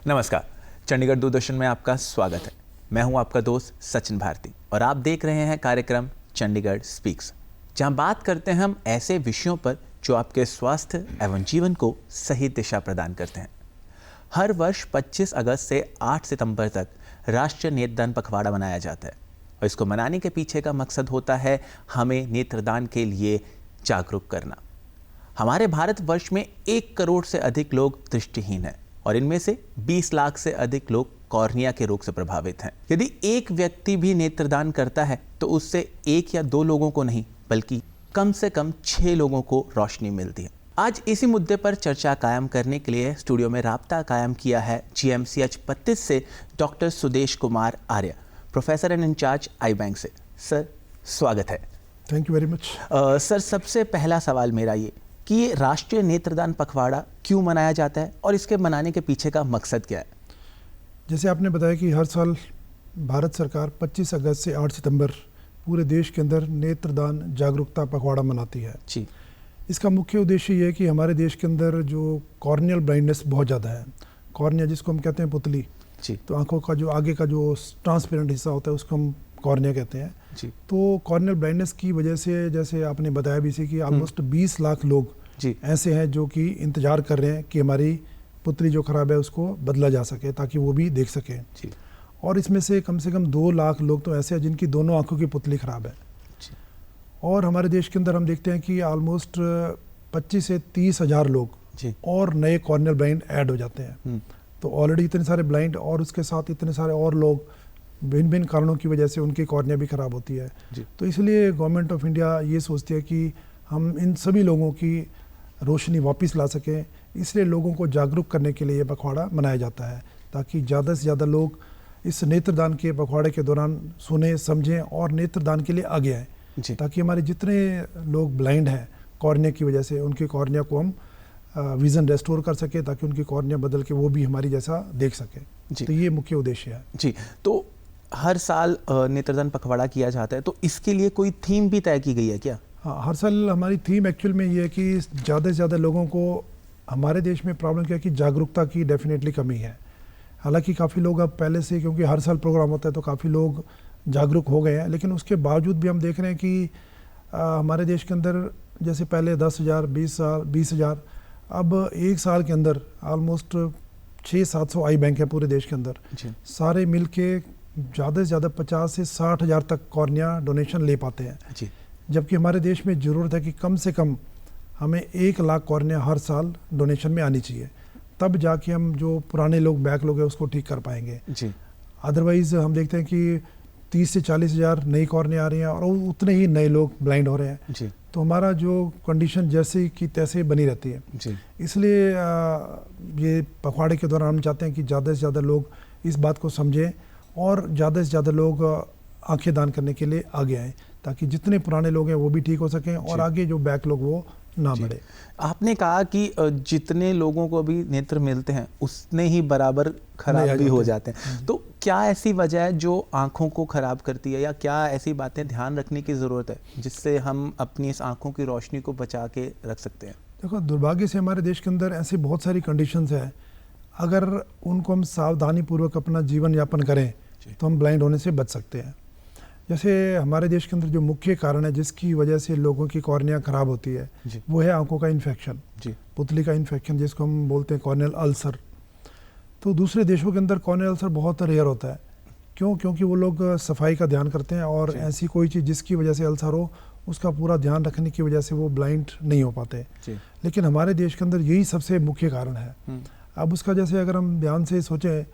नमस्कार, चंडीगढ़ दूरदर्शन में आपका स्वागत है। मैं हूं आपका दोस्त सचिन भारती और आप देख रहे हैं कार्यक्रम चंडीगढ़ स्पीक्स, जहां बात करते हैं हम ऐसे विषयों पर जो आपके स्वास्थ्य एवं जीवन को सही दिशा प्रदान करते हैं। हर वर्ष 25 अगस्त से 8 सितंबर तक राष्ट्रीय नेत्रदान पखवाड़ा मनाया जाता है और इसको मनाने के पीछे का मकसद होता है हमें नेत्रदान के लिए जागरूक करना। हमारे भारतवर्ष में 1 करोड़ से अधिक लोग दृष्टिहीन हैं और इनमें से 20 लाख से अधिक लोग कॉर्निया के रोग से प्रभावित हैं। यदि एक व्यक्ति भी नेत्रदान करता है तो उससे 1 या 2 लोगों को नहीं बल्कि कम से कम 6 लोगों को रोशनी मिलती है। आज इसी मुद्दे पर चर्चा कायम करने के लिए स्टूडियो में राब्ता कायम किया है GMCH 32 से doctor Sudesh Kumar Arya, professor and incharge eye bank से। सर, स्वागत है। Thank you very much. Sir, सबसे पहला सवाल मेरा ये कि ये राष्ट्रीय नेत्रदान पखवाड़ा क्यों मनाया जाता है और इसके मनाने के पीछे का मकसद क्या है? जैसे आपने बताया कि हर साल भारत सरकार 25 अगस्त से 8 सितंबर पूरे देश के अंदर नेत्रदान जागरूकता पखवाड़ा मनाती है जी। इसका मुख्य उद्देश्य ये है कि हमारे देश के अंदर जो कॉर्नियल ब्लाइंडनेस बहुत ज़्यादा है, कॉर्निया जिसको हम कहते हैं पुतली जी, तो आंखों का जो आगे का जो ट्रांसपेरेंट हिस्सा होता है उसको हम कॉर्निया कहते हैं जी। तो कॉर्नियल ब्लाइंडनेस की वजह से, जैसे आपने बताया भी सी कि ऑलमोस्ट 20 लाख लोग जी ऐसे हैं जो कि इंतजार कर रहे हैं कि हमारी पुतली जो खराब है उसको बदला जा सके ताकि वो भी देख सकें जी। और इसमें से कम 2 लाख लोग तो ऐसे हैं जिनकी दोनों आंखों की पुतली खराब है जी। और हमारे देश के अंदर हम देखते हैं कि ऑलमोस्ट 25 से 30 हज़ार लोग जी और नए कॉर्नियल ब्लाइंड ऐड हो जाते हैं। तो ऑलरेडी इतने सारे ब्लाइंड और उसके साथ इतने सारे और लोग भिन्न भिन्न कारणों की वजह से उनकी कॉर्निया भी खराब होती है जी। तो इसलिए गवर्नमेंट ऑफ इंडिया ये सोचती है कि हम इन सभी लोगों की रोशनी वापस ला सकें, इसलिए लोगों को जागरूक करने के लिए ये पखवाड़ा मनाया जाता है ताकि ज़्यादा से ज़्यादा लोग इस नेत्रदान के पखवाड़े के दौरान सुने, समझें और नेत्रदान के लिए आगे आएँ, ताकि हमारे जितने लोग ब्लाइंड हैं कॉर्निया की वजह से, उनकी कॉर्निया को हम विज़न रेस्टोर कर सके ताकि उनकी कॉर्निया बदल के वो भी हमारी जैसा देख सके। तो ये मुख्य उद्देश्य है जी। तो हर साल नेत्रदान पखवाड़ा किया जाता है, तो इसके लिए कोई थीम भी तय की गई है क्या? हाँ, हर साल हमारी थीम एक्चुअल में ये है कि ज़्यादा से ज़्यादा लोगों को, हमारे देश में प्रॉब्लम क्या है कि जागरूकता की डेफिनेटली कमी है। हालांकि काफ़ी लोग अब पहले से, क्योंकि हर साल प्रोग्राम होता है तो काफ़ी लोग जागरूक हो गए हैं, लेकिन उसके बावजूद भी हम देख रहे हैं कि हमारे देश के अंदर जैसे पहले 10,000, 20,000, अब 1 साल के अंदर ऑलमोस्ट 600-700 आई बैंक है पूरे देश के अंदर, सारे मिल के ज़्यादा से ज़्यादा 50 से 60 हज़ार तक कॉर्निया डोनेशन ले पाते हैं जी। जबकि हमारे देश में ज़रूरत है कि कम से कम हमें 1 लाख कॉर्निया हर साल डोनेशन में आनी चाहिए, तब जाके हम जो पुराने लोग बैकलॉग है उसको ठीक कर पाएंगे जी। अदरवाइज़ हम देखते हैं कि 30 से 40 हज़ार नई कॉर्निया आ रही हैं और उतने ही नए लोग ब्लाइंड हो रहे हैं जी। तो हमारा जो कंडीशन जैसे की तैसे बनी रहती है जी। इसलिए ये पखवाड़े के दौरान हम चाहते हैं कि ज़्यादा से ज़्यादा लोग इस बात को समझें और ज़्यादा से ज़्यादा लोग आंखें दान करने के लिए आगे आएँ ताकि जितने पुराने लोग हैं वो भी ठीक हो सकें और आगे जो बैक लोग वो ना बढ़े। आपने कहा कि जितने लोगों को भी नेत्र मिलते हैं उतने ही बराबर खराब भी हो जाते हैं, तो क्या ऐसी वजह है जो आंखों को खराब करती है या क्या ऐसी बातें ध्यान रखने की ज़रूरत है जिससे हम अपनी इस आंखों की रोशनी को बचा के रख सकते हैं? देखो, दुर्भाग्य से हमारे देश के अंदर ऐसी बहुत सारी कंडीशंस हैं, अगर उनको हम सावधानीपूर्वक अपना जीवन यापन करें तो हम ब्लाइंड होने से बच सकते हैं। जैसे हमारे देश के अंदर जो मुख्य कारण है जिसकी वजह से लोगों की कॉर्निया खराब होती है वो है आंखों का इन्फेक्शन, पुतली का इन्फेक्शन जिसको हम बोलते हैं कॉर्नियल अल्सर। तो दूसरे देशों के अंदर कॉर्नियल अल्सर बहुत रेयर होता है। क्यों? क्योंकि वो लोग सफाई का ध्यान करते हैं और ऐसी कोई चीज़ जिसकी वजह से अल्सर हो उसका पूरा ध्यान रखने की वजह से वो ब्लाइंड नहीं हो पाते। लेकिन हमारे देश के अंदर यही सबसे मुख्य कारण है। अब उसका जैसे अगर हम ध्यान से सोचें,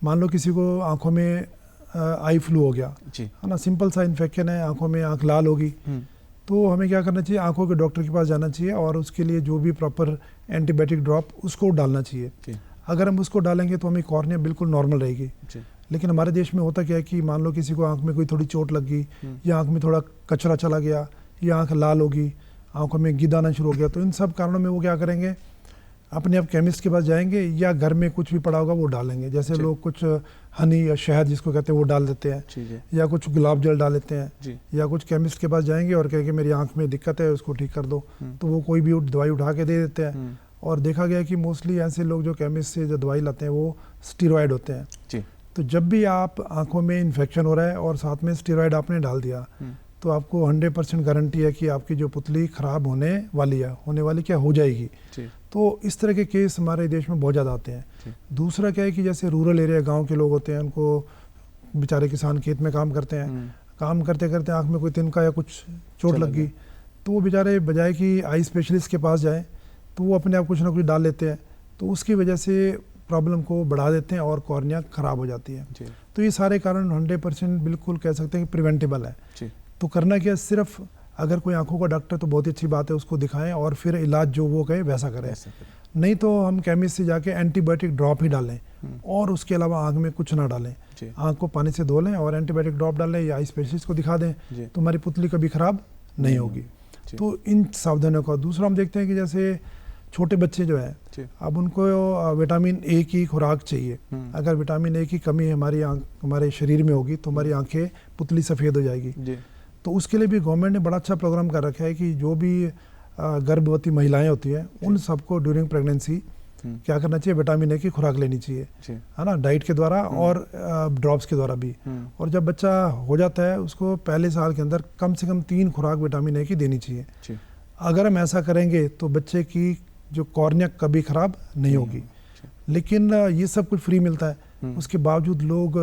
मान लो किसी को आँखों में आई फ्लू हो गया है ना, सिंपल सा इन्फेक्शन है, आंखों में आंख लाल होगी, तो हमें क्या करना चाहिए? आंखों के डॉक्टर के पास जाना चाहिए और उसके लिए जो भी प्रॉपर एंटीबायोटिक ड्रॉप उसको डालना चाहिए। अगर हम उसको डालेंगे तो हमें कॉर्निया बिल्कुल नॉर्मल रहेगी। लेकिन हमारे देश में होता क्या है कि मान लो किसी को आंख में कोई थोड़ी चोट लग गई या आंख में थोड़ा कचरा चला गया या आंख लाल होगी, आंखों में गिद आना शुरू हो गया, तो इन सब कारणों में वो क्या करेंगे? अपने आप केमिस्ट के पास जाएंगे या घर में कुछ भी पड़ा होगा वो डालेंगे। जैसे लोग कुछ हनी या शहद जिसको कहते हैं वो डाल देते हैं या कुछ गुलाब जल डाल देते हैं या कुछ केमिस्ट के पास जाएंगे और कहेंगे मेरी आंख में दिक्कत है उसको ठीक कर दो, तो वो कोई भी दवाई उठा के दे देते हैं और देखा गया कि मोस्टली ऐसे लोग जो केमिस्ट से जो दवाई लाते हैं वो स्टीरॉयड होते हैं जी। तो जब भी आप आंखों में इन्फेक्शन हो रहा है और साथ में स्टीरॉयड आपने डाल दिया तो आपको 100% गारंटी है कि आपकी जो पुतली खराब होने वाली है, होने वाली क्या हो जाएगी जी। तो इस तरह के केस हमारे देश में बहुत ज़्यादा आते हैं। दूसरा क्या है कि जैसे रूरल एरिया गांव के लोग होते हैं, उनको बेचारे किसान खेत में काम करते हैं, काम करते करते आंख में कोई तिनका या कुछ चोट लग गई तो वो बेचारे बजाय कि आई स्पेशलिस्ट के पास जाए तो वो अपने आप कुछ ना कुछ डाल लेते हैं तो उसकी वजह से प्रॉब्लम को बढ़ा देते हैं और कॉर्निया ख़राब हो जाती है। तो ये सारे कारण 100% बिल्कुल कह सकते हैं कि प्रिवेंटेबल है। तो करना क्या, सिर्फ अगर कोई आंखों का डॉक्टर तो बहुत ही अच्छी बात है, उसको दिखाएं और फिर इलाज जो वो कहे वैसा करें। नहीं तो हम केमिस्ट से जाके एंटीबायोटिक ड्रॉप ही डालें और उसके अलावा आंख में कुछ ना डालें, आंख को पानी से धो लें और एंटीबायोटिक ड्रॉप डाल लें या आई स्पेशलिस्ट को दिखा दें तो हमारी पुतली कभी ख़राब नहीं होगी। तो इन सावधानियों का दूसरा हम देखते हैं कि जैसे छोटे बच्चे जो है अब उनको विटामिन ए की खुराक चाहिए। अगर विटामिन ए की कमी हमारे शरीर में होगी तो हमारी आंखें पुतली सफ़ेद हो जाएगी। तो उसके लिए भी गवर्नमेंट ने बड़ा अच्छा प्रोग्राम कर रखा है कि जो भी गर्भवती महिलाएं होती हैं उन सबको ड्यूरिंग प्रेगनेंसी क्या करना चाहिए, विटामिन ए की खुराक लेनी चाहिए, है ना, डाइट के द्वारा और ड्रॉप्स के द्वारा भी। और जब बच्चा हो जाता है उसको पहले साल के अंदर कम से कम 3 खुराक विटामिन ए की देनी चाहिए। अगर हम ऐसा करेंगे तो बच्चे की जो कॉर्निया कभी खराब नहीं होगी। लेकिन ये सब कुछ फ्री मिलता है, उसके बावजूद लोग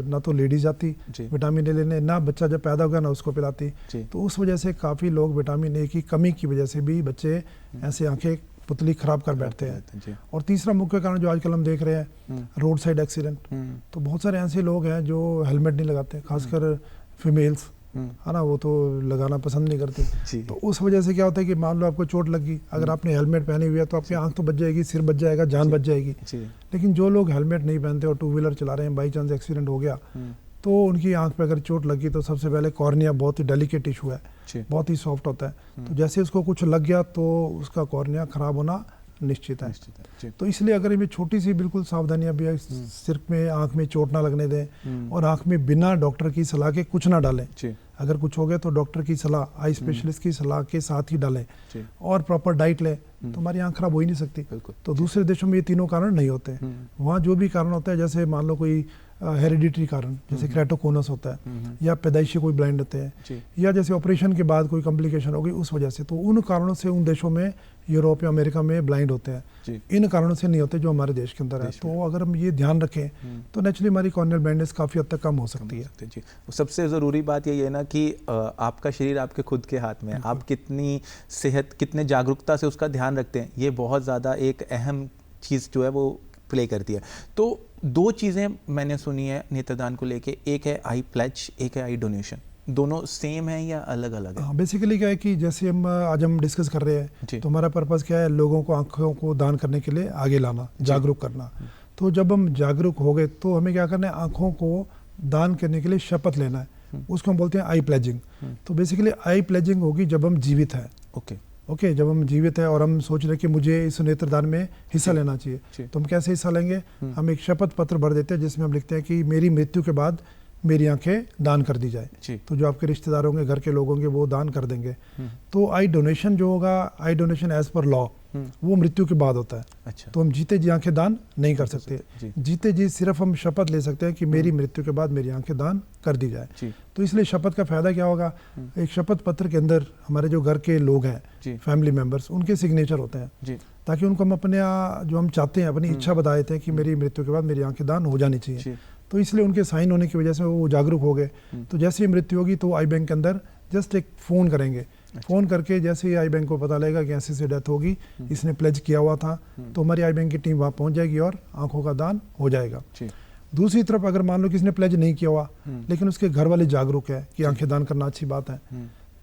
ना तो लेडीज जाती विटामिन ए लेने, ना बच्चा जब पैदा होगा ना उसको पिलाती। तो उस वजह से काफ़ी लोग विटामिन ए की कमी की वजह से भी बच्चे ऐसे आंखें पुतली खराब कर बैठते हैं। और तीसरा मुख्य कारण जो आजकल हम देख रहे हैं रोड साइड एक्सीडेंट। तो बहुत सारे ऐसे लोग हैं जो हेलमेट नहीं लगाते, खासकर फीमेल्स, है ना, वो तो लगाना पसंद नहीं करती। तो उस वजह से क्या होता है कि मान लो आपको चोट लगी, अगर आपने हेलमेट पहनी हुई है तो आपकी आंख तो बच जाएगी, सिर बच जाएगा, जान बच जाएगी। लेकिन जो लोग हेलमेट नहीं पहनते और 2 व्हीलर चला रहे हैं, बाई चांस एक्सीडेंट हो गया तो उनकी आंख पे अगर चोट लगी तो सबसे पहले कॉर्निया बहुत ही डेलिकेट इशू है, बहुत ही सॉफ्ट होता है। तो जैसे उसको कुछ लग गया तो उसका कॉर्निया खराब होना निश्चित है। तो इसलिए अगर ये छोटी सी बिल्कुल सावधानियां भी है, सिर्फ में आंख में चोट ना लगने दें और आंख में बिना डॉक्टर की सलाह के कुछ ना डालें। अगर कुछ हो गया तो डॉक्टर की सलाह, आई स्पेशलिस्ट की सलाह के साथ ही डालें और प्रॉपर डाइट लें तो हमारी आंख खराब हो ही नहीं सकती। तो दूसरे देशों में ये तीनों कारण नहीं होते। वहाँ जो भी कारण होता है, जैसे मान लो कोई हेरिडिटरी कारण जैसे क्रेटोकोनस होता है या पैदाइशी कोई ब्लाइंड होते हैं या जैसे ऑपरेशन के बाद कोई कॉम्प्लिकेशन हो गई उस वजह से, तो उन कारणों से उन देशों में, यूरोप या अमेरिका में ब्लाइंड होते हैं। इन कारणों से नहीं होते जो हमारे देश के अंदर है। तो अगर हम ये ध्यान रखें तो नेचुरली हमारी कॉर्नियल ब्लाइंडनेस काफ़ी हद तक कम हो सकती है। जी, सबसे ज़रूरी बात यही है ना कि आपका शरीर आपके खुद के हाथ में है, आप कितनी सेहत, कितने जागरूकता से उसका ध्यान रखते हैं, ये बहुत ज़्यादा एक अहम चीज़ जो है वो प्ले करती है। तो 2 चीज़ें मैंने सुनी है नेत्रदान को लेके, एक है आई प्लेज, एक है आई डोनेशन। दोनों सेम है या अलग अलग है? बेसिकली क्या है कि जैसे आज हम डिस्कस कर रहे हैं तो हमारा पर्पज़ क्या है, लोगों को आंखों को दान करने के लिए आगे लाना, जागरूक करना। तो जब हम जागरूक हो गए तो हमें क्या करना है, आंखों को दान करने के लिए शपथ लेना है, उसको हम बोलते हैं आई प्लेजिंग। तो बेसिकली आई प्लेजिंग होगी जब हम जीवित हैं। ओके, जब हम जीवित हैं और हम सोच रहे हैं कि मुझे इस नेत्रदान में हिस्सा लेना चाहिए, तो हम कैसे हिस्सा लेंगे? हम एक शपथ पत्र भर देते हैं जिसमें हम लिखते हैं कि मेरी मृत्यु के बाद मेरी आंखें दान कर दी जाए। तो जो आपके रिश्तेदार होंगे, घर के लोग होंगे, वो दान कर देंगे। तो आई डोनेशन जो होगा, eye donation as per law वो मृत्यु के बाद होता है। अच्छा। तो हम जीते जी आंखें दान नहीं कर सकते। जीते जी सिर्फ हम शपथ ले सकते हैं कि मेरी मृत्यु के बाद मेरी आंखें दान कर दी जाए। तो इसलिए शपथ का फायदा क्या होगा, एक शपथ पत्र के अंदर हमारे जो घर के लोग हैं, फैमिली मेंबर्स, उनके सिग्नेचर होते हैं, ताकि उनको हम अपने जो हम चाहते हैं, अपनी इच्छा बता देते हैं कि मेरी मृत्यु के बाद मेरी आंखें दान हो जानी चाहिए। तो इसलिए उनके साइन होने की वजह से वो जागरूक हो गए। तो जैसे ही मृत्यु होगी तो आई बैंक के अंदर जस्ट एक फ़ोन करेंगे। फ़ोन करके जैसे ही आई बैंक को पता लगेगा कि ऐसे से डेथ होगी, इसने प्लेज किया हुआ था, तो हमारी आई बैंक की टीम वहाँ पहुँच जाएगी और आंखों का दान हो जाएगा। दूसरी तरफ अगर मान लो किसी ने प्लेज नहीं किया हुआ लेकिन उसके घर वाले जागरूक है कि आंखें दान करना अच्छी बात है,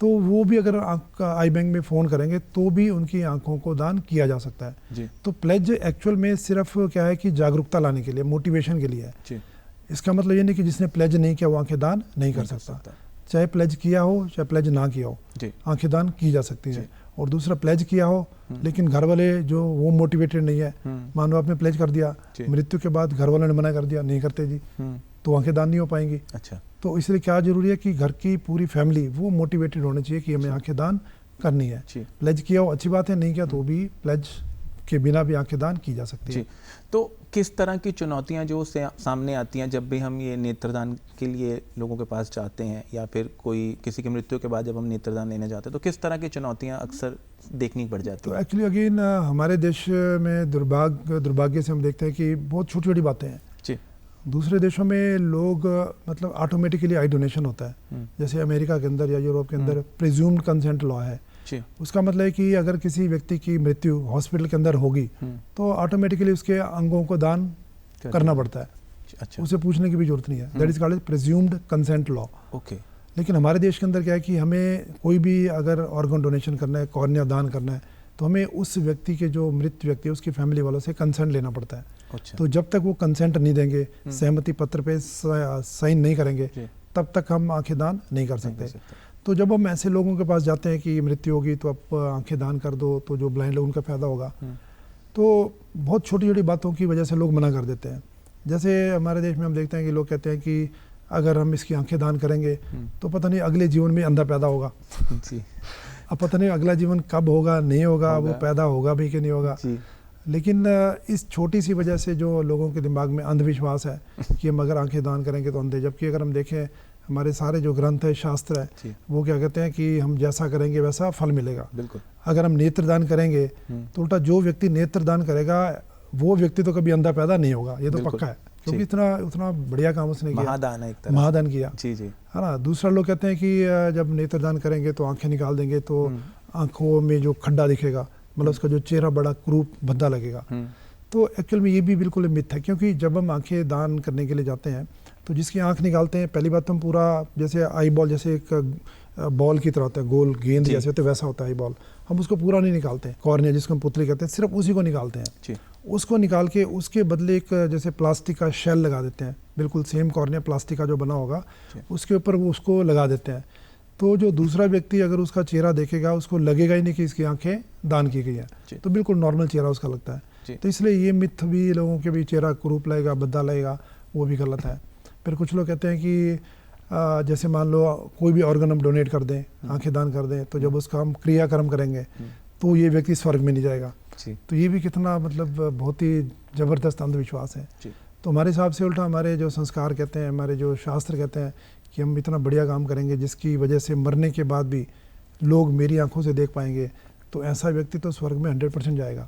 तो वो भी अगर आई बैंक में फ़ोन करेंगे तो भी उनकी आंखों को दान किया जा सकता है। तो प्लेज एक्चुअल में सिर्फ क्या है कि जागरूकता लाने के लिए, मोटिवेशन के लिए है। इसका मतलब ये नहीं कि जिसने प्लेज नहीं किया वो आंखें दान नहीं कर सकता। चाहे प्लेज किया हो चाहे प्लेज ना किया हो, आंखें दान की जा सकती है। और दूसरा प्लेज किया हो लेकिन घर वाले जो वो मोटिवेटेड नहीं है, मान लो आपने प्लेज कर दिया, मृत्यु के बाद घर वालों ने मना कर दिया, नहीं करते जी, तो आंखें दान नहीं हो पाएंगी। अच्छा। तो इसलिए क्या जरूरी है कि घर की पूरी फैमिली वो मोटिवेटेड होनी चाहिए कि हमें आंखें दान करनी है। प्लेज किया हो अच्छी बात है, नहीं किया तो भी प्लेज के बिना भी आंखें दान की जा सकती है। जी, तो किस तरह की चुनौतियां जो सामने आती हैं जब भी हम ये नेत्रदान के लिए लोगों के पास जाते हैं, या फिर कोई किसी की मृत्यु के बाद जब हम नेत्रदान लेने जाते हैं, तो किस तरह की चुनौतियां अक्सर देखनी पड़ जाती तो हैं? एक्चुअली अगेन हमारे देश में दुर्भाग्य से हम देखते हैं कि बहुत छोटी छोटी बातें हैं। जी। दूसरे देशों में लोग मतलब ऑटोमेटिकली आई डोनेशन होता है। जैसे अमेरिका के अंदर या यूरोप के अंदर प्रिज्यूम्ड कंसेंट लॉ है। जी। उसका मतलब है कि अगर किसी व्यक्ति की मृत्यु हॉस्पिटल के अंदर होगी तो ऑटोमेटिकली उसके अंगों को दान करना पड़ता है। अच्छा। उसे पूछने की भी जरूरत नहीं है। That is called presumed consent law. Okay. लेकिन हमारे देश के अंदर क्या है कि हमें कोई भी अगर ऑर्गन डोनेशन करना है, कॉर्निया दान करना है, तो हमें उस व्यक्ति के जो मृत व्यक्ति है उसकी फैमिली वालों से कंसेंट लेना पड़ता है। अच्छा। तो जब तक वो कंसेंट नहीं देंगे, सहमति पत्र पे साइन नहीं करेंगे, तब तक हम आंखें दान नहीं कर सकते। तो जब हम ऐसे लोगों के पास जाते हैं कि मृत्यु होगी तो आप आंखें दान कर दो, तो जो ब्लाइंड लोग उनका फायदा होगा, तो बहुत छोटी छोटी बातों की वजह से लोग मना कर देते हैं। जैसे हमारे देश में हम देखते हैं कि लोग कहते हैं कि अगर हम इसकी आंखें दान करेंगे तो पता नहीं अगले जीवन में अंधा पैदा होगा। जी। अब पता नहीं अगला जीवन कब होगा, नहीं होगा, वो पैदा होगा भी कि नहीं होगा। जी। लेकिन इस छोटी सी वजह से जो लोगों के दिमाग में अंधविश्वास है कि हम अगर आंखें दान करेंगे तो अंधे, जबकि अगर हम देखें हमारे सारे जो ग्रंथ है, शास्त्र है, वो क्या कहते हैं कि हम जैसा करेंगे वैसा फल मिलेगा। बिल्कुल। अगर हम नेत्रदान करेंगे तो उल्टा जो व्यक्ति नेत्रदान करेगा वो व्यक्ति तो कभी अंधा पैदा नहीं होगा, ये तो पक्का है, क्योंकि उतना बढ़िया काम उसने किया, महादान है एक तरह, महादान किया। जी जी, है ना। दूसरा लोग कहते हैं कि जब नेत्रदान करेंगे तो आंखें निकाल देंगे तो आंखों में जो खड्डा दिखेगा, मतलब उसका जो चेहरा बड़ा क्रूप भद्दा लगेगा। तो एक्चुअल में ये भी बिल्कुल मिथ है, क्योंकि जब हम आंखें दान करने के लिए जाते हैं तो जिसकी आंख निकालते हैं, पहली बात तो हम पूरा जैसे आई बॉल, जैसे एक बॉल की तरह होता है, गोल गेंद जैसे होते वैसा होता है आई बॉल, हम उसको पूरा नहीं निकालते। कॉर्निया जिसको हम पुतली कहते हैं, सिर्फ उसी को निकालते हैं। उसको निकाल के उसके बदले एक जैसे प्लास्टिक का शेल लगा देते हैं, बिल्कुल सेम कॉर्निया प्लास्टिक का जो बना होगा उसके ऊपर वो उसको लगा देते हैं। तो जो दूसरा व्यक्ति अगर उसका चेहरा देखेगा उसको लगेगा ही नहीं कि इसकी आंखें दान की गई है, तो बिल्कुल नॉर्मल चेहरा उसका लगता है। तो इसलिए ये मिथ भी लोगों के भी चेहरा कुरूप लगेगा, भद्दा लगेगा, वो भी गलत है। फिर कुछ लोग कहते हैं कि जैसे मान लो कोई भी ऑर्गन हम डोनेट कर दें, आंखें दान कर दें, तो जब उसका हम क्रियाकर्म करेंगे तो ये व्यक्ति स्वर्ग में नहीं जाएगा। तो ये भी कितना मतलब बहुत ही ज़बरदस्त अंधविश्वास है। तो हमारे हिसाब से उल्टा हमारे जो संस्कार कहते हैं, हमारे जो शास्त्र कहते हैं कि हम इतना बढ़िया काम करेंगे जिसकी वजह से मरने के बाद भी लोग मेरी आंखों से देख पाएंगे, तो ऐसा व्यक्ति तो स्वर्ग में 100% जाएगा।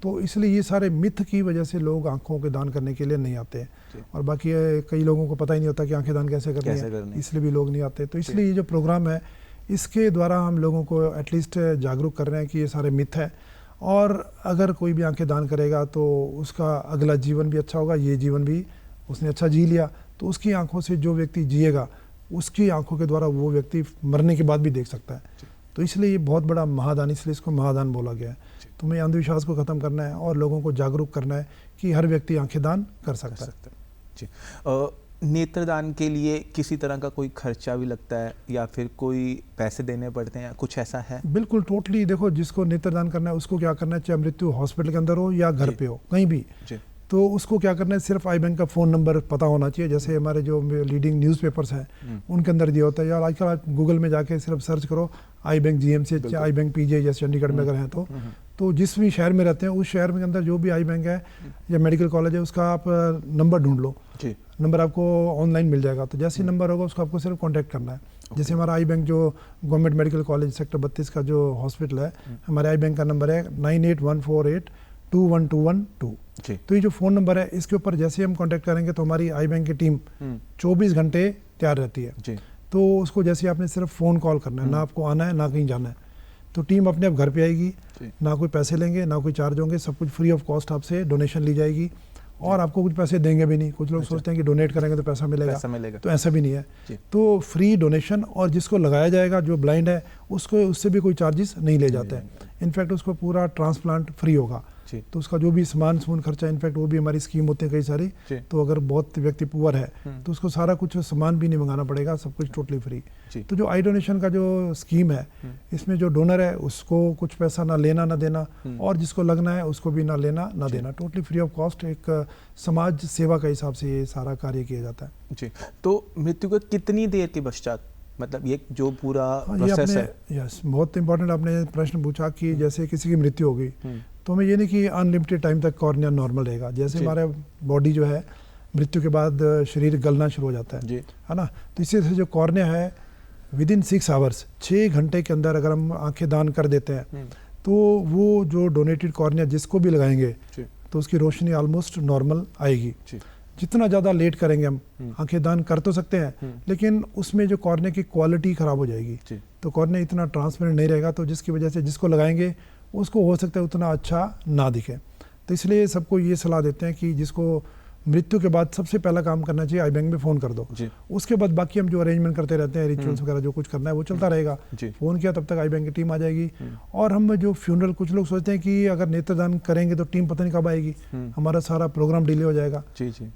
तो इसलिए ये सारे मिथ की वजह से लोग आंखों के दान करने के लिए नहीं आते हैं। और बाकी कई लोगों को पता ही नहीं होता कि आंखें दान कैसे करनी है, इसलिए भी लोग नहीं आते। तो इसलिए ये जो प्रोग्राम है इसके द्वारा हम लोगों को एटलीस्ट जागरूक कर रहे हैं कि ये सारे मिथ है, और अगर कोई भी आंखें दान करेगा तो उसका अगला जीवन भी अच्छा होगा, ये जीवन भी उसने अच्छा जी लिया, तो उसकी आंखों से जो व्यक्ति जिएगा उसकी आंखों के द्वारा वो व्यक्ति मरने के बाद भी देख सकता है। तो इसलिए ये बहुत बड़ा महादान, इसलिए इसको महादान बोला गया है। तो हमें अंधविश्वास को ख़त्म करना है और लोगों को जागरूक करना है कि हर व्यक्ति आंखें दान कर सकता है। जी। नेत्रदान के लिए किसी तरह का कोई खर्चा भी लगता है या फिर कोई पैसे देने पड़ते हैं, कुछ ऐसा है? बिल्कुल टोटली। देखो, जिसको नेत्रदान करना है उसको क्या करना है, चाहे मृत्यु हॉस्पिटल के अंदर हो या घर पे हो, कहीं भी, तो उसको क्या करना है, सिर्फ आई बैंक का फ़ोन नंबर पता होना चाहिए। जैसे हमारे जो लीडिंग न्यूज़पेपर्स हैं उनके अंदर दिया होता है, या आजकल आप गूगल में जाके सिर्फ सर्च करो आई बैंक GMC, आई बैंक PGI, जैसे चंडीगढ़ में अगर हैं तो जिस भी शहर में रहते हैं उस शहर में अंदर जो भी आई बैंक है या मेडिकल कॉलेज है उसका आप नंबर ढूंढ लो। नंबर आपको ऑनलाइन मिल जाएगा, तो जैसे ही नंबर होगा उसको आपको सिर्फ कांटेक्ट करना है। जैसे हमारा आई बैंक जो गवर्नमेंट मेडिकल कॉलेज सेक्टर 32 का जो हॉस्पिटल है, हमारे आई बैंक का नंबर है 9814821212। तो ये जो फ़ोन नंबर है इसके ऊपर जैसे हम कांटेक्ट करेंगे तो हमारी आई बैंक की टीम 24 घंटे तैयार रहती है। तो उसको जैसे आपने सिर्फ फ़ोन कॉल करना है, ना आपको आना है ना कहीं जाना है, तो टीम अपने आप घर पे आएगी, ना कोई पैसे लेंगे ना कोई चार्ज होंगे, सब कुछ फ्री ऑफ कॉस्ट आपसे डोनेशन ली जाएगी और आपको कुछ पैसे देंगे भी नहीं। कुछ लोग सोचते हैं कि डोनेट करेंगे तो पैसा मिलेगा, तो ऐसा भी नहीं है। तो फ्री डोनेशन, और जिसको लगाया जाएगा जो ब्लाइंड है उसको उससे भी कोई चार्जेस नहीं ले जाते हैं। इनफैक्ट उसको पूरा ट्रांसप्लांट फ्री होगा, तो उसका जो भी सामान खर्चा, इनफैक्ट वो भी हमारी स्कीम होती है कई सारी। तो अगर बहुत व्यक्ति पुअर है तो उसको सारा कुछ सामान भी नहीं मंगाना पड़ेगा, सब कुछ टोटली फ्री। तो जो आई डोनेशन का जो स्कीम है इसमें जो डोनर है उसको कुछ पैसा ना लेना ना देना, और जिसको लगना है उसको भी ना लेना ना देना, टोटली फ्री ऑफ कॉस्ट। एक समाज सेवा के हिसाब से ये सारा कार्य किया जाता है। जी। तो मृत्यु के कितनी देर के पश्चात, मतलब ये जो पूरा प्रोसेस है? यस, बहुत इंपॉर्टेंट आपने प्रश्न पूछा कि जैसे किसी की मृत्यु हो गई तो हमें ये नहीं कि अनलिमिटेड टाइम तक कॉर्निया नॉर्मल रहेगा। जैसे हमारा बॉडी जो है मृत्यु के बाद शरीर गलना शुरू हो जाता है ना, तो इसी तरह से जो कॉर्निया है विद इन 6 आवर्स 6 घंटे के अंदर अगर हम आंखें दान कर देते हैं तो वो जो डोनेटेड कॉर्निया जिसको भी लगाएंगे तो उसकी रोशनी ऑलमोस्ट नॉर्मल आएगी। जितना ज़्यादा लेट करेंगे हम आंखें दान कर तो सकते हैं लेकिन उसमें जो कॉर्निया की क्वालिटी ख़राब हो जाएगी, तो कॉर्निया इतना ट्रांसपेरेंट नहीं रहेगा, तो जिसकी वजह से जिसको लगाएंगे उसको हो सकता है उतना अच्छा ना दिखे। तो इसलिए सबको ये सलाह देते हैं कि जिसको मृत्यु के बाद सबसे पहला काम करना चाहिए आई बैंक में फ़ोन कर दो। उसके बाद बाकी हम जो अरेंजमेंट करते रहते हैं, रिचुअल्स वगैरह जो कुछ करना है वो चलता रहेगा। फ़ोन किया तब तक आई बैंक की टीम आ जाएगी। और हम जो फ्यूनरल, कुछ लोग सोचते हैं कि अगर नेत्रदान करेंगे तो टीम पता नहीं कब आएगी, हमारा सारा प्रोग्राम डिले हो जाएगा।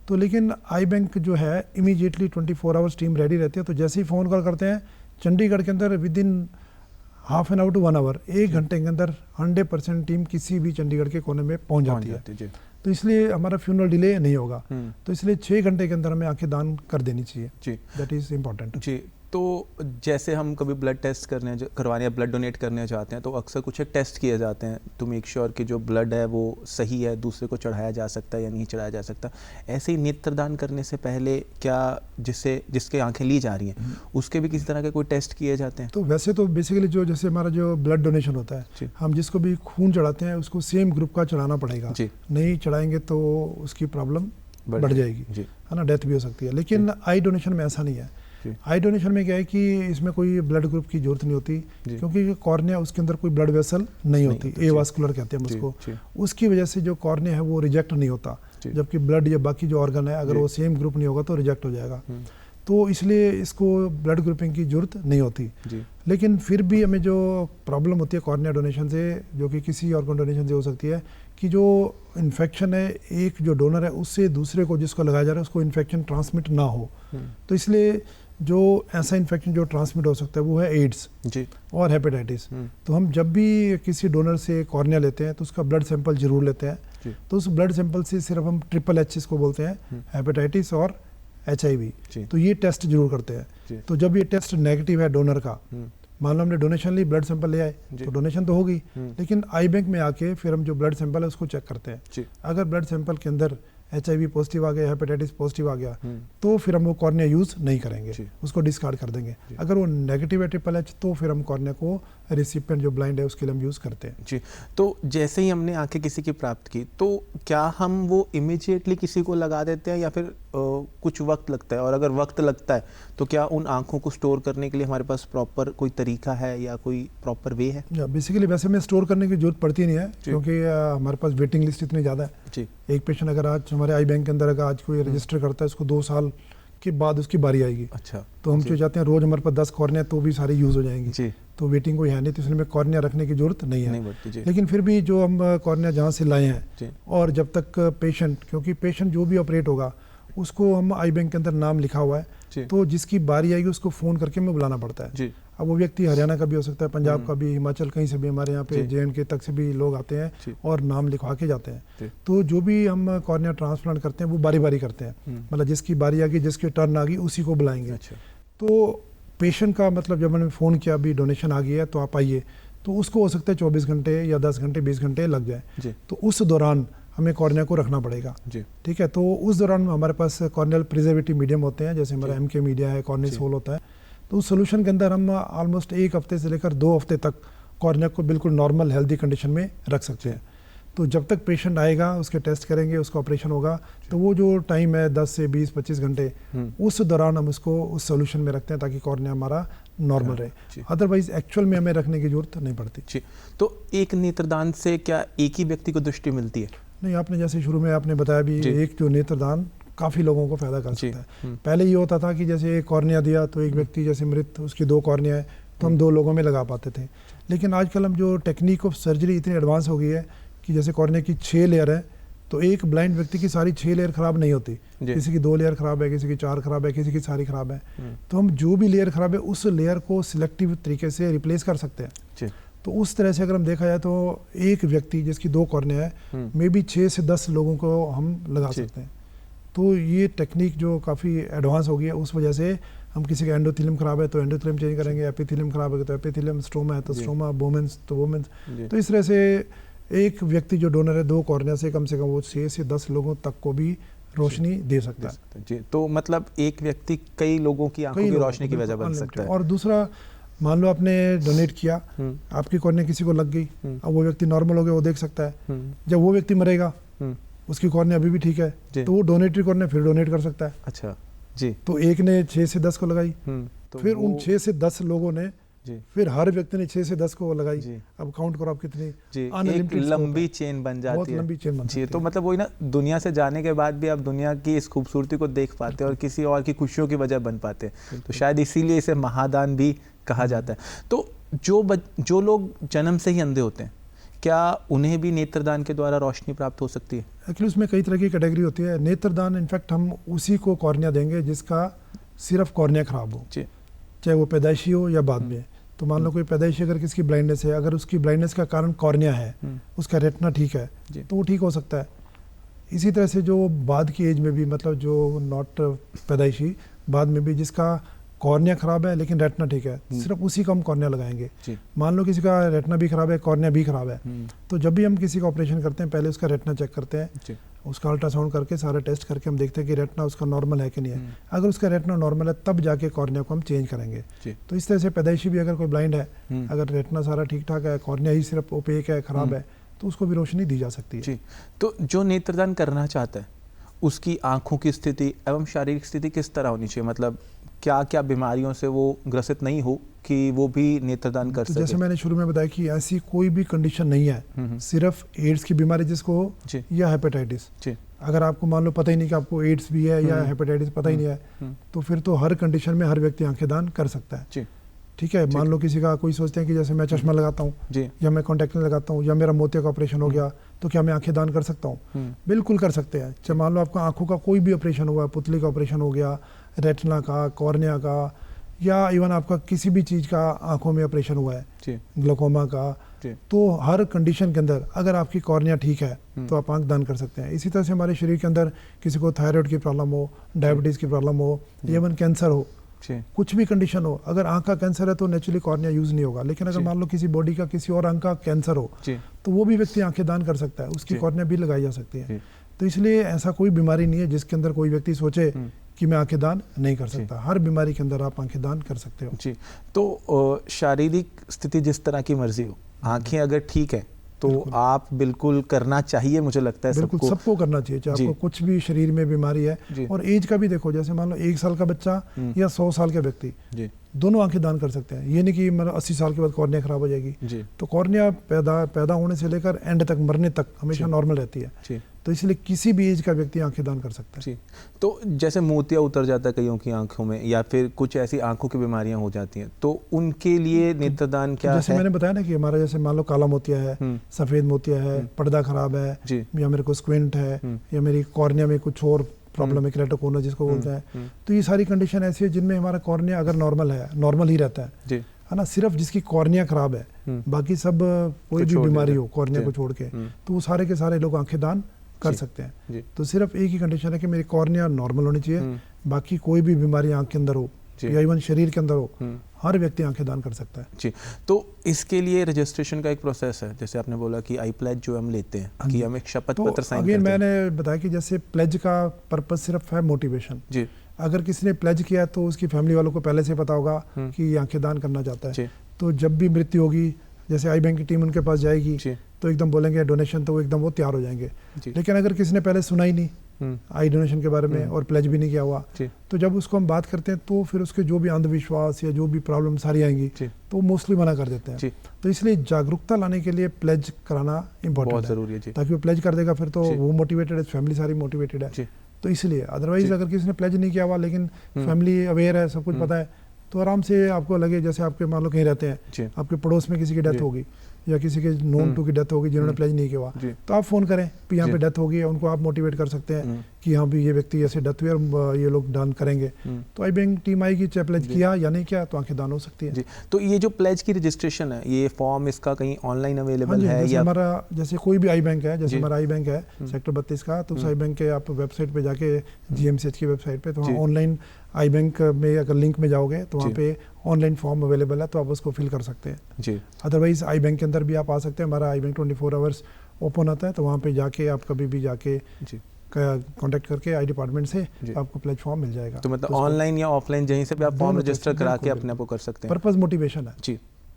तो लेकिन आई बैंक जो है इमीडिएटली 24 आवर्स टीम रेडी रहती है। तो जैसे ही फ़ोन कॉल करते हैं चंडीगढ़ के अंदर within half an hour to 1 hour, 1 घंटे के अंदर 100% टीम किसी भी चंडीगढ़ के कोने में पहुंच जाती है। तो इसलिए हमारा फ्यूनरल डिले नहीं होगा। तो इसलिए 6 घंटे के अंदर हमें आंखें दान कर देनी चाहिए। That is important. जी, तो जैसे हम कभी ब्लड टेस्ट करवाने या ब्लड डोनेट करने जाते हैं तो अक्सर कुछ एक टेस्ट किए जाते हैं टू मेक श्योर कि जो ब्लड है वो सही है, दूसरे को चढ़ाया जा सकता है या नहीं चढ़ाया जा सकता। ऐसे ही नेत्रदान करने से पहले क्या जिसके आंखें ली जा रही हैं उसके भी किसी तरह के कोई टेस्ट किए जाते हैं? तो वैसे तो बेसिकली जो जैसे हमारा जो ब्लड डोनेशन होता है, हम जिसको भी खून चढ़ाते हैं उसको सेम ग्रुप का चढ़ाना पड़ेगा। नहीं चढ़ाएंगे तो उसकी प्रॉब्लम बढ़ जाएगी, है ना, डेथ भी हो सकती है। लेकिन आई डोनेशन में ऐसा नहीं है। आई डोनेशन में क्या है कि इसमें कोई ब्लड ग्रुप की जरूरत नहीं होती, क्योंकि कॉर्निया उसके अंदर कोई ब्लड वेसल नहीं होती, एवास्कुलर कहते हैं उसको। उसकी वजह से जो कॉर्निया है वो रिजेक्ट नहीं होता, जबकि ब्लड या बाकी जो ऑर्गन है अगर वो सेम ग्रुप नहीं होगा तो रिजेक्ट हो जाएगा। तो इसलिए इसको ब्लड ग्रुपिंग की जरूरत नहीं होती। लेकिन फिर भी हमें जो प्रॉब्लम होती है कॉर्निया डोनेशन से, जो कि किसी ऑर्गन डोनेशन से हो सकती है, कि जो इन्फेक्शन है एक जो डोनर है उससे दूसरे को जिसको लगाया जा रहा है उसको इन्फेक्शन ट्रांसमिट ना हो। तो इसलिए जो ऐसा इन्फेक्शन जो ट्रांसमिट हो सकता है वो है एड्स और हेपेटाइटिस। तो हम जब भी किसी डोनर से कॉर्निया लेते हैं तो उसका ब्लड सैंपल जरूर लेते हैं। तो उस ब्लड सैंपल से सिर्फ हम HHH को बोलते हैं, हेपेटाइटिस और HIV, तो ये टेस्ट जरूर करते हैं। तो जब ये टेस्ट नेगेटिव है डोनर का, मान लो हमने डोनेशन ली, ब्लड सैंपल ले आए तो डोनेशन तो होगी, लेकिन आई बैंक में आके फिर हम जो ब्लड सैंपल है उसको चेक करते हैं। अगर ब्लड सैंपल के अंदर HIV पॉजिटिव आ गया, हेपेटाइटिस पॉजिटिव आ गया, तो फिर हम वो कॉर्निया यूज़ नहीं करेंगे, उसको डिस्कार्ड कर देंगे। अगर वो नेगेटिव है HHH तो फिर हम कॉर्निया को रेसिपिएंट जो ब्लाइंड है उसके लिए हम यूज़ करते हैं। जी, तो जैसे ही हमने आंखें किसी की प्राप्त की तो क्या हम वो इमीडिएटली किसी को लगा देते हैं या फिर कुछ वक्त लगता है? और अगर वक्त लगता है तो क्या उन आंखों को स्टोर करने के लिए हमारे पास प्रॉपर कोई तरीका है या कोई प्रॉपर वे है? बेसिकली वैसे में स्टोर करने की जरूरत पड़ती नहीं है, क्योंकि हमारे पास वेटिंग लिस्ट इतनी ज़्यादा है। एक पेशेंट अगर आज हमारे आई बैंक के अंदर अगर आज कोई रजिस्टर करता है, उसको 2 साल के बाद उसकी बारी आएगी। अच्छा, तो हम जो चाहते हैं रोज हमारे पास 10 कॉर्निया तो भी सारी यूज़ हो जाएंगी। तो वेटिंग कोई है नहीं, तो इसलिए में कॉर्निया रखने की जरूरत नहीं है। लेकिन फिर भी जो हम कॉर्निया जहाँ से लाए हैं और जब तक पेशेंट, क्योंकि पेशेंट जो भी ऑपरेट होगा उसको हम आई बैंक के अंदर नाम लिखा हुआ है, तो जिसकी बारी आएगी उसको फ़ोन करके हमें बुलाना पड़ता है। अब वो व्यक्ति हरियाणा का भी हो सकता है, पंजाब का भी, हिमाचल, कहीं से भी, हमारे यहाँ पे JNK तक से भी लोग आते हैं और नाम लिखवा के जाते हैं। तो जो भी हम कॉर्निया ट्रांसप्लांट करते हैं वो बारी बारी करते हैं, मतलब जिसकी बारी आ गई, जिसकी टर्न आ गई उसी को बुलाएंगे। तो पेशेंट का मतलब जब मैंने फ़ोन किया अभी डोनेशन आ गई है तो आप आइए, तो उसको हो सकता है 24 घंटे या 10 घंटे 20 घंटे लग जाए। तो उस दौरान हमें कॉर्निया को रखना पड़ेगा। ठीक है, तो उस दौरान हमारे पास कॉर्नियल प्रिजर्वेटिव मीडियम होते हैं, जैसे हमारा MK मीडिया है, कॉर्निसोल होता है। तो उस सोल्यूशन के अंदर हम ऑलमोस्ट 1 हफ्ते से लेकर 2 हफ्ते तक कॉर्निया को बिल्कुल नॉर्मल हेल्दी कंडीशन में रख सकते हैं। तो जब तक पेशेंट आएगा, उसके टेस्ट करेंगे, उसका ऑपरेशन होगा, तो वो जो टाइम है 10 से 20-25 घंटे, उस दौरान हम उसको उस सोल्यूशन में रखते हैं ताकि कॉर्निया हमारा नॉर्मल रहे। अदरवाइज एक्चुअल में हमें रखने की जरूरत नहीं पड़ती। तो एक नेत्रदान से क्या एक ही व्यक्ति को दृष्टि मिलती है? नहीं, आपने जैसे शुरू में आपने बताया भी, एक जो नेत्रदान काफ़ी लोगों को फायदा कर सकता है। पहले ये होता था कि जैसे एक कॉर्निया दिया तो एक व्यक्ति जैसे मृत, उसकी 2 कॉर्निया है तो हम 2 लोगों में लगा पाते थे। लेकिन आजकल हम जो टेक्निक ऑफ सर्जरी इतनी एडवांस हो गई है कि जैसे कॉर्निया की 6 लेयर है, तो एक ब्लाइंड व्यक्ति की सारी 6 लेयर खराब नहीं होती, किसी की 2 लेयर खराब है, किसी की 4 खराब है, किसी की सारी खराब है। तो हम जो भी लेयर खराब है उस लेयर को सिलेक्टिव तरीके से रिप्लेस कर सकते हैं। तो उस तरह से अगर हम देखा जाए तो एक व्यक्ति जिसकी 2 कॉर्निया है, मे बी 6 से 10 लोगों को हम लगा सकते हैं। तो ये टेक्निक जो काफ़ी एडवांस हो गई है, उस वजह से हम किसी का एंडोथेलियम खराब है तो एंडोथेलियम चेंज करेंगे, एपिथेलियम खराब है तो एपिथेलियम, स्ट्रोमा है तो स्ट्रोमा, बोमेंस तो बोमेंस। तो इस तरह से एक व्यक्ति जो डोनर है 2 कॉर्निया से कम वो 6 से 10 लोगों तक को भी रोशनी दे सकता है जी। तो मतलब एक व्यक्ति कई लोगों की आंखों की रोशनी की वजह बन सकता है। और दूसरा, मान लो आपने डोनेट किया, आपकी कॉर्निया किसी को लग गई, अब वो व्यक्ति नॉर्मल हो गया, वो देख सकता है। जब वो व्यक्ति मरेगा, उसकी कॉर्निया अभी भी ठीक है, तो वो डोनेटरी कॉर्निया फिर डोनेट कर सकता है। अच्छा जी। तो एक ने 6 से 10 को लगाई, तो फिर उन 6 से 10 लोगों ने जी, फिर हर व्यक्ति ने 6 से 10 को लगाई। अब काउंट करो आप कितनी जी, एक लंबी चेन बन जाती है, बहुत लंबी चेन बन जी। तो मतलब वही ना, दुनिया से जाने के बाद भी आप दुनिया की इस खूबसूरती को देख पाते हैं और किसी और की खुशियों की वजह बन पाते हैं। तो शायद इसीलिए इसे महादान भी कहा जाता है। तो जो लोग जन्म से ही अंधे होते हैं, क्या उन्हें भी नेत्रदान के द्वारा रोशनी प्राप्त हो सकती है? एक्चुअली उसमें कई तरह की कैटेगरी होती है। नेत्रदान इनफैक्ट हम उसी को कॉर्निया देंगे जिसका सिर्फ कॉर्निया खराब हो, चाहे वो पैदाइशी हो या बाद में। तो मान लो कोई पैदाइशी अगर किसकी ब्लाइंडनेस है, अगर उसकी ब्लाइंडनेस का कारण कॉर्निया है, उसका रेटिना ठीक है, तो वो ठीक हो सकता है। इसी तरह से जो बाद की एज में भी, मतलब जो नॉट पैदाइशी, बाद में भी जिसका कॉर्निया खराब है लेकिन रेटिना ठीक है, सिर्फ उसी को हम कॉर्निया लगाएंगे। मान लो किसी का रेटिना भी खराब है, कॉर्निया भी खराब है, तो जब भी हम किसी का ऑपरेशन करते हैं, पहले उसका रेटिना चेक करते हैं, उसका अल्ट्रासाउंड करके सारे टेस्ट करके हम देखते हैं कि रेटिना उसका नॉर्मल है कि नहीं है। अगर उसका रेटिना नॉर्मल है, तब जाके कॉर्निया को हम चेंज करेंगे। तो इस तरह से पैदाइशी भी अगर कोई ब्लाइंड है, अगर रेटिना सारा ठीक ठाक है, कॉर्निया ही सिर्फ ओपेक है, खराब है, तो उसको भी रोशनी दी जा सकती है। जी। तो जो नेत्रदान करना चाहता है, उसकी आंखों की स्थिति एवं शारीरिक स्थिति किस तरह होनी चाहिए? मतलब क्या क्या बीमारियों से वो ग्रसित नहीं हो कि वो भी नेत्रदान कर सके? जैसे मैंने शुरू में बताया कि ऐसी कोई भी कंडीशन नहीं है, सिर्फ एड्स की बीमारी जिसको हो या हेपेटाइटिस। अगर आपको मान लो पता ही नहीं कि आपको एड्स भी है या हेपेटाइटिस पता ही नहीं है, तो फिर तो हर कंडीशन में हर व्यक्ति आंखें दान कर सकता है। ठीक है। मान लो किसी का, कोई सोचते हैं कि जैसे मैं चश्मा लगाता हूँ या मैं कॉन्टैक्ट लेंस लगाता हूँ या मेरा मोतिया का ऑपरेशन हो गया, तो क्या मैं आंखें दान कर सकता हूँ? बिल्कुल कर सकते हैं। चाहे मान लो आपका आंखों का कोई भी ऑपरेशन हुआ, पुतली का ऑपरेशन हो गया, रेटिना का, कॉर्निया का, या इवन आपका किसी भी चीज़ का आंखों में ऑपरेशन हुआ है, ग्लोकोमा का, तो हर कंडीशन के अंदर अगर आपकी कॉर्निया ठीक है तो आप आंख दान कर सकते हैं। इसी तरह से हमारे शरीर के अंदर किसी को थायराइड की प्रॉब्लम हो, डायबिटीज़ की प्रॉब्लम हो, इवन कैंसर हो, कुछ भी कंडीशन हो, अगर आंख का कैंसर है तो नेचुरली कॉर्निया यूज नहीं होगा। लेकिन अगर मान लो किसी बॉडी का किसी और अंग का कैंसर हो, तो वो भी व्यक्ति आंखें दान कर सकता है, उसकी कॉर्निया भी लगाई जा सकती है। तो इसलिए ऐसा कोई बीमारी नहीं है जिसके अंदर कोई व्यक्ति सोचे कि मैं आंखें दान नहीं कर सकता। हर बीमारी के अंदर आप आंखें दान कर सकते हो। जी। तो शारीरिक स्थिति जिस तरह की मर्जी हो, आंखें अगर ठीक है तो आप बिल्कुल करना चाहिए, मुझे लगता है बिल्कुल सबको करना चाहिए, चाहे आपको कुछ भी शरीर में बीमारी है। और एज का भी देखो, जैसे मान लो 1 साल का बच्चा या 100 साल का व्यक्ति, दोनों आंखें दान कर सकते हैं। ये नहीं कि मतलब 80 साल के बाद कॉर्निया खराब हो जाएगी। तो कॉर्निया पैदा होने से लेकर एंड तक, मरने तक हमेशा नॉर्मल रहती है। तो इसलिए किसी भी एज का व्यक्ति आंखें दान कर सकता है। जी। तो जैसे मोतिया उतर जाता है कईयों की आंखों में, या फिर कुछ ऐसी आंखों की बीमारियां हो जाती हैं, तो उनके लिए नेत्रदान क्या है? जैसे मैंने बताया ना कि हमारा जैसे मान लो काला मोतिया है, सफेद मोतिया है, पर्दा खराब है, या मेरे को स्क्विंट है, या मेरी कॉर्निया में कुछ और प्रॉब्लम है, केराटोकोना जिसको बोलते हैं, तो ये सारी कंडीशन ऐसी है जिनमें हमारा कॉर्निया अगर नॉर्मल है, नॉर्मल ही रहता है ना, सिर्फ जिसकी कॉर्निया खराब है, बाकी सब कोई भी बीमारी हो कॉर्निया को छोड़ के, तो वो सारे के सारे लोग आंखें दान कर सकते हैं। तो सिर्फ एक ही कंडीशन है कि मेरी कॉर्निया नॉर्मल होनी चाहिए, बाकी कोई भी बीमारी आंख के अंदर हो या इवन शरीर के अंदर हो, हर व्यक्ति आंखें दान कर सकता है। जी। तो इसके लिए रजिस्ट्रेशन का एक प्रोसेस है, जैसे आपने बोला कि आई प्लेज जो हम लेते हैं कि हम एक शपथ पत्र साइन करते हैं। मैंने बताया कि जैसे प्लेज का पर्पज सिर्फ है मोटिवेशन। जी। अगर किसी ने प्लेज किया तो उसकी फैमिली वालों को पहले से पता होगा कि आंखें दान करना चाहता है, तो जब भी मृत्यु होगी, जैसे आई बैंक की टीम उनके पास जाएगी तो एकदम बोलेंगे डोनेशन, तो वो एकदम वो तैयार हो जाएंगे। लेकिन अगर किसी ने पहले सुना ही नहीं आई डोनेशन के बारे में और प्लेज भी नहीं किया हुआ, तो जब उसको हम बात करते हैं तो फिर उसके जो भी अंधविश्वास या जो भी प्रॉब्लम सारी आएंगी तो मोस्टली मना कर देते हैं। तो इसलिए जागरूकता लाने के लिए प्लेज कराना इम्पोर्टेंट जरूरी है, ताकि वो प्लेज कर देगा फिर तो वो मोटिवेटेड है, फैमिली सारी मोटिवेटेड है। तो इसलिए अदरवाइज अगर किसी ने प्लेज नहीं किया हुआ लेकिन फैमिली अवेयर है, सब कुछ पता है, तो आराम से आपको लगे, जैसे आपके मान लो कहीं रहते हैं, आपके पड़ोस में किसी की डेथ होगी या किसी के नोन टू की डेथ होगी जिन्होंने प्लेज नहीं किया, तो आप फोन करें कि यहाँ पे डेथ होगी है, उनको आप मोटिवेट कर सकते हैं कि हाँ भी ये व्यक्ति ऐसे डेथ हुई और ये लोग दान करेंगे। तो आई बैंक टीम आएगी, चाहे प्लेज किया या नहीं किया, तो आंखें दान हो सकती है। तो ये जो प्लेज की रजिस्ट्रेशन है, ये फॉर्म इसका कहीं ऑनलाइन अवेलेबल है? जैसे हमारा जैसे कोई भी आई बैंक है, जैसे हमारा आई बैंक है सेक्टर 32 का, तो उस आई बैंक के आप वेबसाइट पे जाके GMCH की वेबसाइट पे, तो ऑनलाइन आई बैंक में अगर लिंक में जाओगे तो वहाँ पे ऑनलाइन फॉर्म अवेलेबल है, तो आप उसको फिल कर सकते हैं जी। अदरवाइज आई बैंक के अंदर भी आप आ सकते हैं। हमारा आई बैंक 24 आवर्स ओपन होता है, तो वहाँ पे जाके आप कभी भी जाके जी। कांटेक्ट करके आई डिपार्टमेंट से आपको प्लेज फॉर्म मिल जाएगा। तो मतलब ऑनलाइन या ऑफलाइन जहीं से भी आप फॉर्म रजिस्टर करा के अपने आप को कर सकते हैं। पर्पस मोटिवेशन है जी,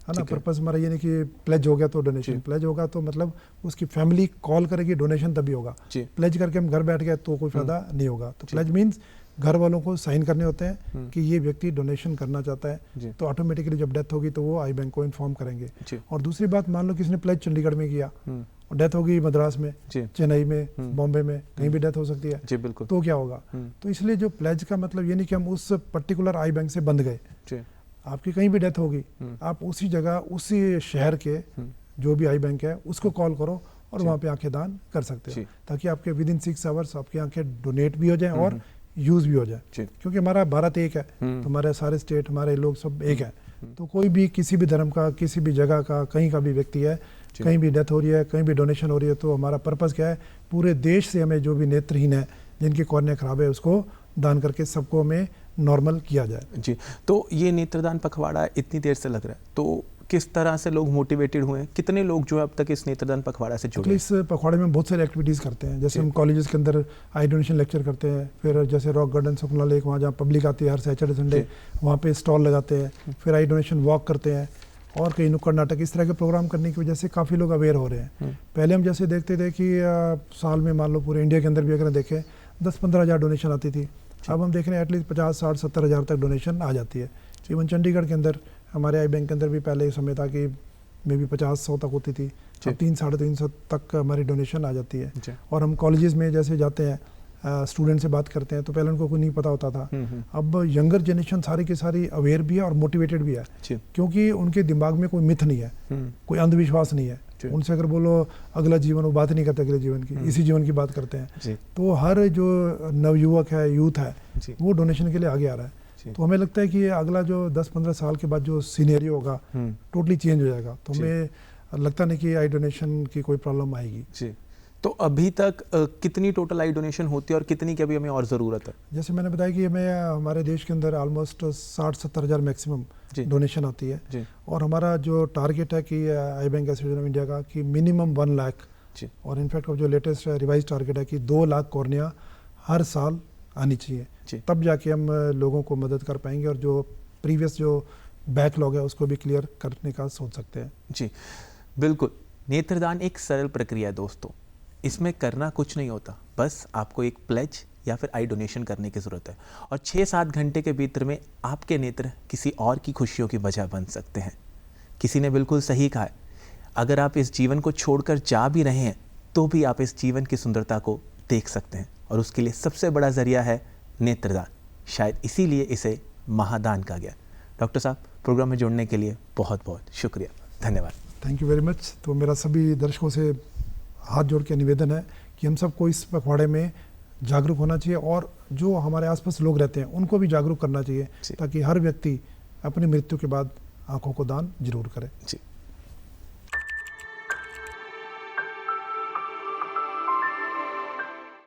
है ना। पर्पस हमारा ये नहीं कि प्लेज हो गया तो डोनेशन, प्लेज होगा तो मतलब उसकी फैमिली कॉल करेगी, डोनेशन तभी होगा। प्लेज करके हम घर बैठ गए तो कोई फायदा नहीं होगा। तो प्लेज मीन्स घर वालों को साइन करने होते हैं कि ये व्यक्ति डोनेशन करना चाहता है, तो ऑटोमेटिकली जब डेथ होगी तो वो आई बैंक को इन्फॉर्म करेंगे। और दूसरी बात, मान लो किसी ने प्लेज चंडीगढ़ में किया और डेथ होगी मद्रास में, चेन्नई में, बॉम्बे में, कहीं भी डेथ हो सकती है जी, बिल्कुल। तो क्या होगा? तो इसलिए जो प्लेज का मतलब ये नहीं कि हम उस पर्टिकुलर आई बैंक से बंध गए। आपकी कहीं भी डेथ होगी, आप उसी जगह उसी शहर के जो भी आई बैंक है उसको कॉल करो और वहाँ पे आंखें दान कर सकते हो, ताकि आपके विद इन 6 आवर्स आपकी आंखें डोनेट भी हो जाए और यूज भी हो जाए। क्योंकि हमारा भारत एक है, तो हमारे सारे स्टेट, हमारे लोग सब एक है। तो कोई भी किसी भी धर्म का, किसी भी जगह का, कहीं का भी व्यक्ति है, कहीं भी डेथ हो रही है, कहीं भी डोनेशन हो रही है, तो हमारा पर्पस क्या है, पूरे देश से हमें जो भी नेत्रहीन है, जिनकी कॉर्निया खराब है, उसको दान करके सबको हमें नॉर्मल किया जाए। जी। तो ये नेत्रदान पखवाड़ा इतनी देर से लग रहा है, तो किस तरह से लोग मोटिवेटेड हुए हैं? कितने लोग जो है अब तक इस नेत्रदान पखवाड़ा से जुड़े हैं? इस पखवाड़े में बहुत सारी एक्टिविटीज़ करते हैं। जैसे हम कॉलेजेस के अंदर आई डोनेशन लेक्चर करते हैं, फिर जैसे रॉक गार्डन सुखना लेक, वहाँ जहाँ पब्लिक आती है हर सैटरडे संडे, वहाँ पे स्टॉल लगाते हैं, फिर आई डोनेशन वॉक करते हैं और कई नुक्कड़ नाटक, इस तरह के प्रोग्राम करने की वजह से काफ़ी लोग अवेयर हो रहे हैं। पहले हम जैसे देखते थे कि साल में मान लो पूरे इंडिया के अंदर भी अगर देखें 10-15 हज़ार डोनेशन आती थी, अब हम देख रहे हैं एटलीस्ट 50-60-70 हज़ार तक डोनेशन आ जाती है। इवन चंडीगढ़ के अंदर, हमारे आई बैंक के अंदर भी पहले समय था कि मे बी 50-100 तक होती थी, अब 300-350 तक हमारी डोनेशन आ जाती है। और हम कॉलेजेस में जैसे जाते हैं, स्टूडेंट से बात करते हैं, तो पहले उनको कोई नहीं पता होता था। अब यंगर जनरेशन सारी की सारी अवेयर भी है और मोटिवेटेड भी है, क्योंकि उनके दिमाग में कोई मिथ नहीं है, कोई अंधविश्वास नहीं है। उनसे अगर बोलो अगला जीवन, वो बात नहीं करते अगले जीवन की, इसी जीवन की बात करते हैं। तो हर जो नवयुवक है, यूथ है, वो डोनेशन के लिए आगे आ रहा है। तो हमें लगता है कि ये अगला जो 10-15 साल के बाद जो सीनेरियो होगा टोटली चेंज हो जाएगा। तो हमें लगता नहीं कि आई डोनेशन की कोई प्रॉब्लम आएगी। जी। तो अभी तक कितनी टोटल आई डोनेशन होती है और कितनी की अभी हमें और ज़रूरत है? जैसे मैंने बताया कि हमें हमारे देश के अंदर ऑलमोस्ट 60-70 हज़ार मैक्सिमम डोनेशन आती है। और हमारा जो टारगेट है कि आई बैंक एसोसिएशन ऑफ इंडिया का कि मिनिमम 1 लाख, और इनफैक्ट जो लेटेस्ट रिवाइज टारगेट है कि 2 लाख कॉर्निया हर साल आनी चाहिए, तब जाके हम लोगों को मदद कर पाएंगे और जो प्रीवियस जो बैकलॉग है उसको भी क्लियर करने का सोच सकते हैं। जी बिल्कुल। नेत्रदान एक सरल प्रक्रिया है दोस्तों, इसमें करना कुछ नहीं होता, बस आपको एक प्लेज या फिर आई डोनेशन करने की ज़रूरत है और 6-7 घंटे के भीतर में आपके नेत्र किसी और की खुशियों की वजह बन सकते हैं। किसी ने बिल्कुल सही कहा है, अगर आप इस जीवन को छोड़कर जा भी रहे हैं तो भी आप इस जीवन की सुंदरता को देख सकते हैं, और उसके लिए सबसे बड़ा ज़रिया है नेत्रदान। शायद इसीलिए इसे महादान कहा गया। डॉक्टर साहब, प्रोग्राम में जुड़ने के लिए बहुत बहुत शुक्रिया, धन्यवाद। Thank you very much. तो मेरा सभी दर्शकों से हाथ जोड़ के निवेदन है कि हम सबको इस पखवाड़े में जागरूक होना चाहिए और जो हमारे आसपास लोग रहते हैं उनको भी जागरूक करना चाहिए, ताकि हर व्यक्ति अपनी मृत्यु के बाद आंखों को दान जरूर करे। जी।